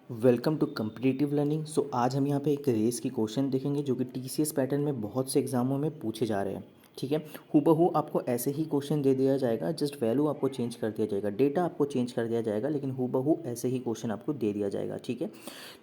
Welcome to competitive learning. So आज हम यहाँ पे एक रेस की क्वेश्चन देखेंगे जो कि टीसीएस पैटर्न में बहुत से एग्जामों में पूछे जा रहे हैं। ठीक है, हूबहू आपको ऐसे ही क्वेश्चन दे दिया जाएगा, जस्ट वैल्यू आपको चेंज कर दिया जाएगा, डेटा आपको चेंज कर दिया जाएगा, लेकिन हूबहू ऐसे ही क्वेश्चन आपको दे दिया जाएगा। ठीक है,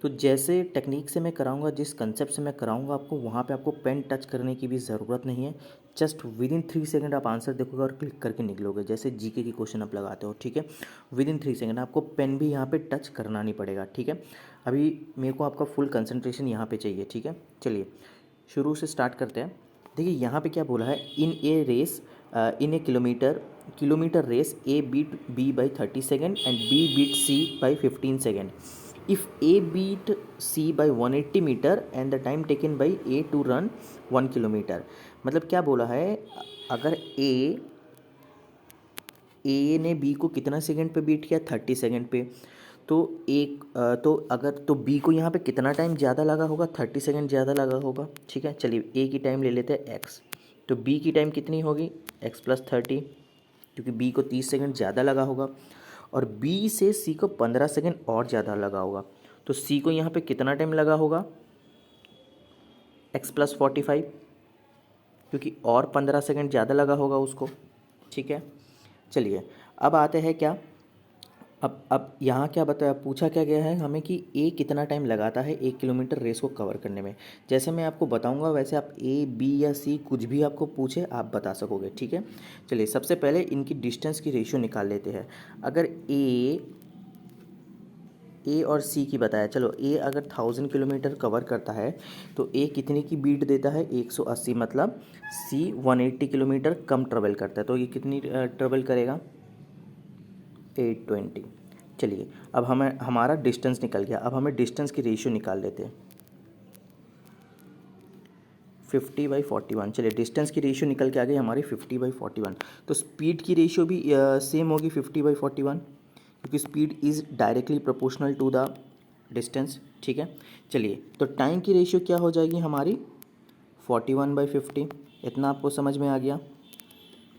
तो जैसे टेक्निक से मैं कराऊंगा, जिस कंसेप्ट से मैं कराऊंगा आपको, वहाँ पे आपको पेन टच करने की भी ज़रूरत नहीं है। जस्ट विद इन 3 सेकंड आप आंसर देखोगे और क्लिक करके निकलोगे, जैसे जीके की क्वेश्चन आप लगाते हो। ठीक है, विद इन 3 सेकंड आपको पेन भी यहाँ पे टच करना नहीं पड़ेगा। ठीक है, अभी मेरे को आपका फुल कंसंट्रेशन यहाँ पे चाहिए। ठीक है, चलिए शुरू से स्टार्ट करते हैं। देखिए यहाँ पे क्या बोला है, in a race, in a kilometre race A beat B by 30 second and B beat C by 15 second. If A beat C by 180 metre and the time taken by A to run 1 kilometre. मतलब क्या बोला है, अगर ए ने B को कितना second पे beat किया, 30 सेकंड पे, तो अगर तो बी को यहाँ पे कितना टाइम ज़्यादा लगा होगा, 30 सेकंड ज़्यादा लगा होगा। ठीक है, चलिए ए की टाइम ले लेते हैं एक्स, तो बी की टाइम कितनी होगी, एक्स प्लस 30, क्योंकि बी को 30 सेकंड ज़्यादा लगा होगा और बी से सी को 15 सेकंड और ज़्यादा लगा होगा। तो सी को यहाँ पे कितना टाइम लगा होगा, एक्स प्लस 45, क्योंकि और 15 सेकंड ज़्यादा लगा होगा उसको। ठीक है, चलिए अब आते हैं क्या, अब यहाँ क्या बताया, पूछा क्या गया है हमें कि ए कितना टाइम लगाता है 1 किलोमीटर रेस को कवर करने में। जैसे मैं आपको बताऊंगा वैसे आप ए बी या सी कुछ भी आपको पूछे आप बता सकोगे। ठीक है, चलिए सबसे पहले इनकी डिस्टेंस की रेशियो निकाल लेते हैं। अगर ए और सी की बताया, चलो ए अगर 1000 किलोमीटर कवर करता है तो ए कितने की बीट देता है, 180, मतलब सी 180 किलोमीटर कम ट्रेवल करता है, तो ये कितनी ट्रेवल करेगा, 820। चलिए अब हमारा डिस्टेंस निकल गया, अब हमें डिस्टेंस की रेशियो निकाल लेते हैं, 50/41। चलिए डिस्टेंस की रेशियो निकल के आ गई हमारी 50/41। तो स्पीड की रेशियो भी सेम होगी 50/41, क्योंकि speed is directly proportional to the distance. ठीक है, चलिए तो टाइम की रेशियो क्या हो जाएगी हमारी, 41/50। इतना आपको समझ में आ गया।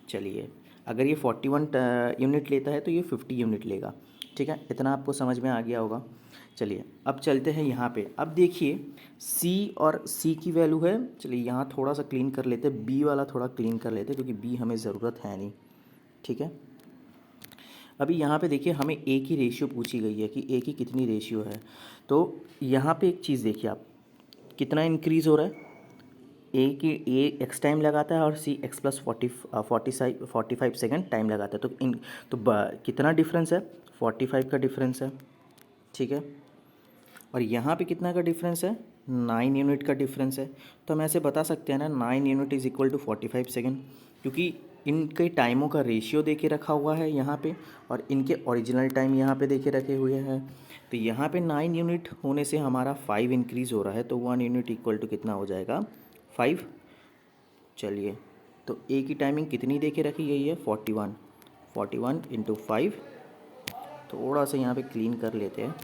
चलिए अगर ये 41 यूनिट लेता है तो ये 50 यूनिट लेगा। ठीक है, इतना आपको समझ में आ गया होगा। चलिए अब चलते हैं यहाँ पे, अब देखिए सी और सी की वैल्यू है। चलिए यहाँ थोड़ा सा क्लीन कर लेते हैं, बी वाला थोड़ा क्लीन कर लेते हैं, क्योंकि बी हमें ज़रूरत है नहीं। ठीक है, अभी यहाँ पे देखिए हमें ए की रेशियो पूछी गई है कि ए की कितनी रेशियो है। तो यहाँ पे एक चीज़ देखिए आप, कितना इंक्रीज़ हो रहा है, ए एक्स टाइम लगाता है और सी एक्स प्लस 45 सेकेंड टाइम लगाता है। कितना डिफरेंस है, 45 का डिफरेंस है। ठीक है, और यहाँ पे कितना का डिफरेंस है, 9 यूनिट का डिफरेंस है। तो हम ऐसे बता सकते हैं ना, 9 unit is equal to 45 second, क्योंकि इनके टाइमों का रेशियो दे के रखा हुआ है यहाँ पे, और इनके ओरिजिनल टाइम यहाँ पे दे के रखे हुए हैं। तो यहाँ पे 9 यूनिट होने से हमारा 5 इंक्रीज़ हो रहा है, तो 1 यूनिट इक्वल टू कितना हो जाएगा, 5। चलिए तो ए की टाइमिंग कितनी दे के रखी गई है, 41 इंटू 5। थोड़ा सा यहाँ पे क्लीन कर लेते हैं।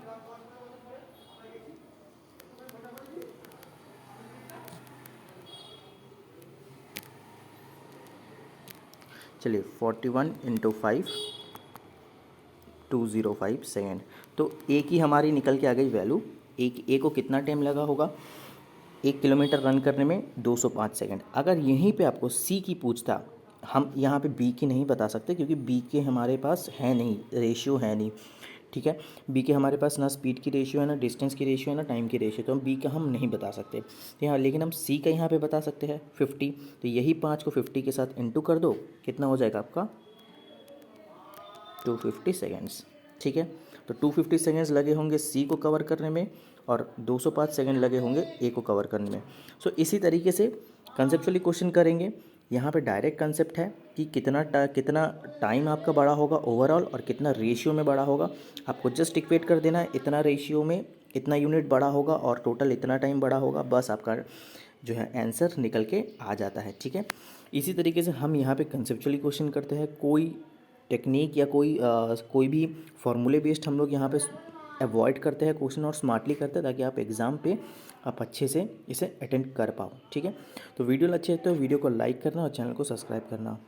चलिए 41 इंटू 5, 205 सेकेंड। तो ए की हमारी निकल के आ गई वैल्यू। ए को कितना टाइम लगा होगा 1 किलोमीटर रन करने में, 205 सेकेंड। अगर यहीं पे आपको सी की पूछता, हम यहाँ पे बी की नहीं बता सकते, क्योंकि बी के हमारे पास है नहीं, रेशियो है नहीं। ठीक है, बी के हमारे पास ना स्पीड की रेशियो है, ना डिस्टेंस की रेशियो है, ना टाइम की रेशियो, तो हम बी का हम नहीं बता सकते यहाँ, लेकिन हम सी का यहाँ पे बता सकते हैं 50। तो यही 5 को 50 के साथ इंटू कर दो, कितना हो जाएगा आपका, 250 सेकेंड्स। ठीक है, तो 250 सेकेंड्स लगे होंगे सी को कवर करने में और 205 सेकेंड लगे होंगे ए को कवर करने में। सो इसी तरीके से कंसेप्चुअली क्वेश्चन करेंगे। यहाँ पे डायरेक्ट कंसेप्ट है कि कितना टाइम आपका बड़ा होगा ओवरऑल और कितना रेशियो में बड़ा होगा। आपको जस्ट इक्वेट कर देना है, इतना रेशियो में इतना यूनिट बड़ा होगा और टोटल इतना टाइम बड़ा होगा, बस आपका जो है आंसर निकल के आ जाता है। ठीक है, इसी तरीके से हम यहाँ पे कंसेप्चुअली क्वेश्चन करते हैं। कोई टेक्निक या कोई भी फॉर्मूले बेस्ड हम लोग यहाँ पे अवॉइड करते हैं क्वेश्चन और स्मार्टली करते हैं, ताकि आप एग्ज़ाम पे आप अच्छे से इसे अटेंड कर पाओ। ठीक है, तो वीडियो अच्छे लगते हो वीडियो को लाइक करना और चैनल को सब्सक्राइब करना।